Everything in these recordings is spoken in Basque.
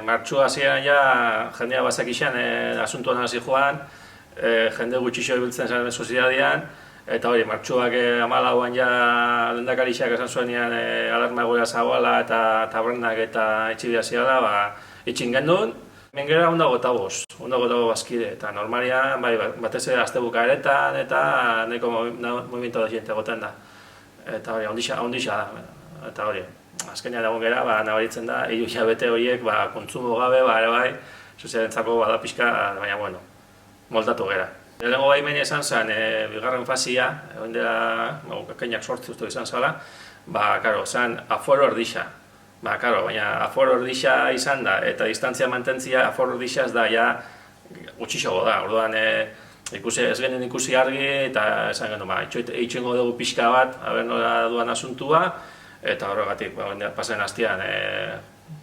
Martxu hasieran ja jendea bazakixan asuntuan hasi joan, jende gutxixo ibiltzen zen sozietatean, eta hori, martxuak 14an ja lehendakarixak esan zuenean alarma egoera zagoala eta tabernak eta etxibidea ziala, itxin gendun. Hemen gera 105 bazkide, eta normalian batez ere astebuka eretan eta neko movimiento da jente goten da. Eta hori, ondixa da, eta hori. Azkenean egon gera, nabaritzen da, 3 hilabete horiek kontsumo gabe, ere bai, sozialentzako bada pixka, baina bueno, moldatu gera. Lehenengo baimena izan zen, bigarren fasia, egon dela, kainak 8 uste izan zala, zen aforo erdixa. Baina aforo erdixa izan da, eta distantzia mantentzia aforo erdixa ez da, ja, gutxixogo da. Orduan, ez genuen ikusi argi, eta esan genuen, itxoingo dugu pixka bat, haber nola duan asuntua, eta horregatik, pasen hastian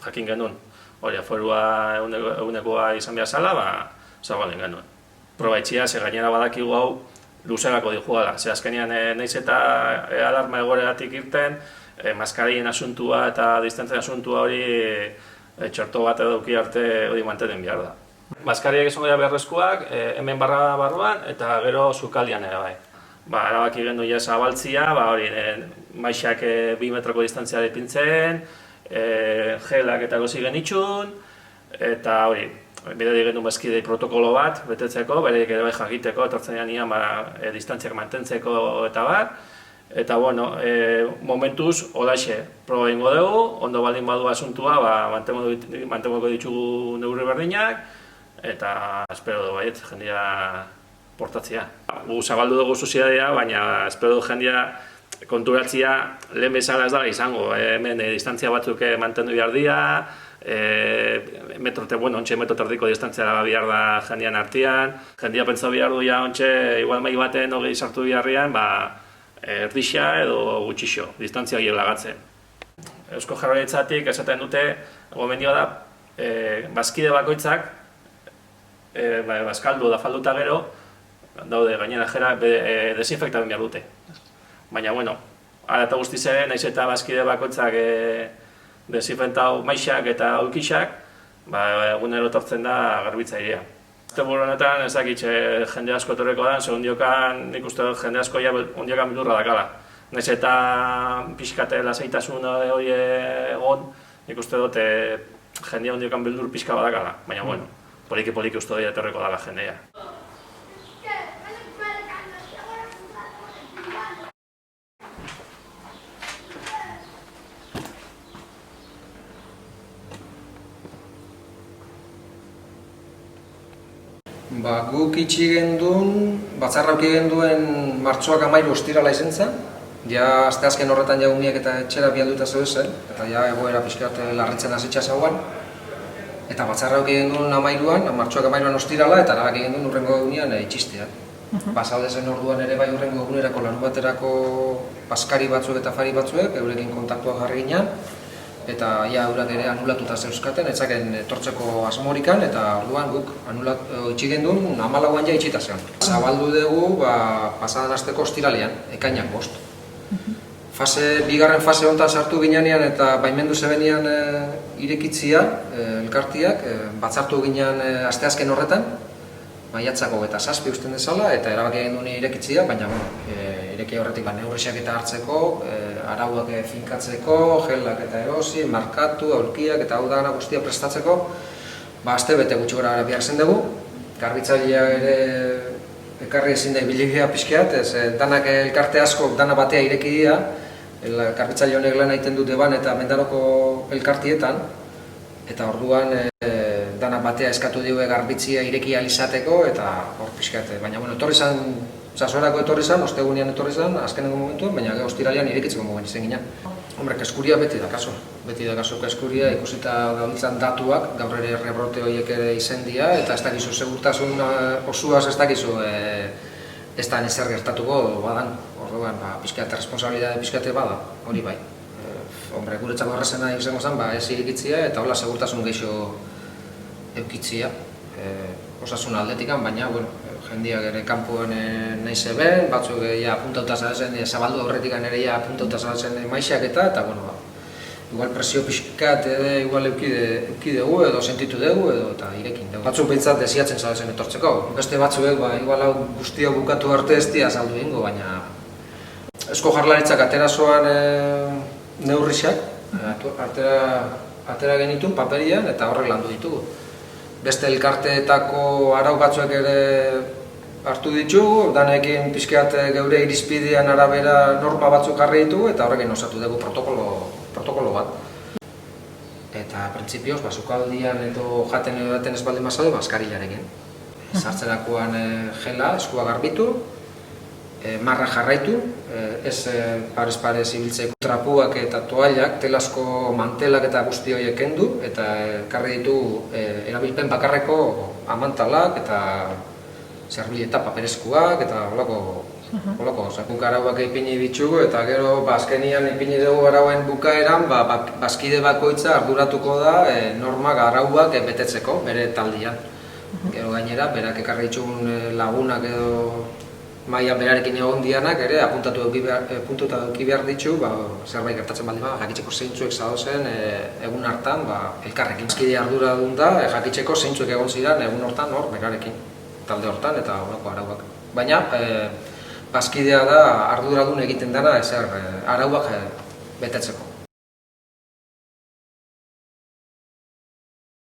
jakin genuen, hori aforua egunekoa izan behar zala, zagoen genuen. Proba itxia, ze gainera badakigu hau luzerako dihugala, ze azkenean nahiz eta alarma egoeratik irten, maskarien asuntua eta distantzia asuntua hori txorto bat eduki arte hori mantenen behar da. Maskariak izan dira beharrezkoak, hemen barruan eta gero sukaldian ere bai. Erabaki gendu ja zabaltzia, maixak 2 metroko distantzia dipintzen, gelak eta gozi genitxun, eta hori, bidea gendu bazkidei protokolo bat, betetzeko, bereik ere bai jakiteko, etortzen nian distantziak mantentzeko eta bat. Eta bueno, momentuz, holaxe, proba ingo dugu, ondo baldin badu asuntua, mantengo ditugu neurri berdinak, eta espero dugu baiet, jendia portatzea. Gu zabaldu dugu sozietatea, baina espero dugu jendia konturatzea lehen bezala ez dela izango. Hemen distantzia batzuk mantendu behar dira, ontxe metro terdiko distantzia behar da jendian artean. Jendia pentsa behar du ja ontxe, igual mai baten hogei sartu beharrean, erdixa edo gutxixo, distantzia horiek lagatzen. Eusko Jaurlaritzatik esaten dute, gomendioa da, bazkide bakoitzak, bazkaldu da falduta gero, daude gainera jera desinfektaben behar dute. Baina, bueno, ara eta guztiz ere, nahiz eta bazkide bakoitzak desinfektau maixak eta aulkixak, egunero etortzen da garbitzailea. Asteburu honetan ez dakit jende asko etorreko da, ze ondiokan nik uste dut jende asko ondiokan bildurra dakala. Nahiz eta pixkate lasaitasun hori egon, nik uste dut jendea ondiokan bildur pixka badakala. Baina, bueno, poliki uste dut etorreko dala jendea. Guk itxi genduen, batzarrauki genduen martxoak 13 ostirala izan zen. Ja, asteazken horretan ja umiek eta etxera bialduta zeuzen, eta ja egoera pixkat larritzen hasitza zauan. Eta batzarrauki genduen 13an, martxoak 13an ostirala, eta erabaki genduen urrengo egunean itxistea. Pasaude zen orduan ere bai urrengo egunerako larunbaterako paskari batzuk eta afari batzuek, eurekin kontaktua jarri ginen, eta eurak ere anulatuta zeuzkaten, etzaken etortzeko asmorikan, eta orduan guk itxi genduen 14an ja itxita zen. Zabaldu dugu pasadan asteko ostiralean, ekainak 5. Bigarren fase honetan sartu ginean eta baimendu zebenean irekitzia elkartiak, batzartu ginean asteazken horretan, maiatzako eta 7 usten dezala, eta erabaki genduen irekitzia, baina ireki horretik neurriak eta hartzeko, arauak finkatzeko, gelak eta erosi, markatu, aurkiak eta hau dana guztia prestatzeko, aste bete gutxi gora behar zen dugu. Garbitzailea ere ekarri ezin da ibiligea pixkeat, danak elkarte asko dana batea ireki dira, garbitzaile honek lan egiten dute ban eta Mendaroko elkartietan, eta orduan dana batea eskatu dio garbitzia ireki alizateko, eta hor pixkeat, baina etorri zen, Zasorako etorri zen, ostegunean etorri zen, azkenengo momentuan, baina ostiralean irekitzeko momentu zen ginen. Hombre, keskuria beti dakaso keskuria, ikusita gabiltzan datuak, gaur ere rebrote horiek ere izendia, eta ez dakizu segurtasun osuaz ez dakizu ez da ezer gertatuko badan. Orduan, pixkate, responsabilidade pixkate bada, hori bai. Hombre, guretzako errazena izango zen, ez irekitzia eta hola segurtasun gehiago eukitzia. Osasun aldetikan, baina, jendiak ere kanpoan nahi zeben, batzuk apuntauta zazen, zabaldu horretik ere apuntauta zazen maixak eta, igual presio pixkat igual euki dugu edo sentitu dugu edo eta irekin dugu. Batzuk behintzat desiatzen zabezen etortzeko. Beste batzuek, igual hau guztia bukatu arte ez dia saldu egingo, baina Eusko Jaurlaritzak atera zoan neurriak, atera genitun paperian eta horrek landu ditugu. Beste elkarteetako arau batzuek ere hartu ditugu, danekin pixkat geure irizpidean arabera norma batzuk jarri ditugu eta horrekin osatu dugu protokolo bat. Eta printzipioz, sukaldian edo jaten edo daten ez baldin bazaude, askarilarekin. Sartzerakoan gela, eskua garbitu, marra jarraitu, ez parez ibiltzeko trapuak eta toallak, telasko mantelak eta guzti horiek kendu, eta ekarri ditu erabilpen bakarreko amantalak eta zerbileta paperezkoak eta holako guk arauak ipini ditugu eta gero azkenian ipini dugu arauen bukaeran bazkide bakoitza arduratuko da normak arauak betetzeko bere taldian. Gero gainera, berak ekarri ditugun lagunak edo mailan berarekin egon dianak ere apuntatu eduki behar ditu, zerbait gertatzen baldin bada, jakitzeko zeintzuek zadozen egun hartan elkarrekin. Bazkide arduradun da, jakitzeko zeintzuek egon ziren egun hortan hor berarekin, talde hortan eta horako arauak. Baina, bazkidea da arduradun egiten dena arauak betetzeko.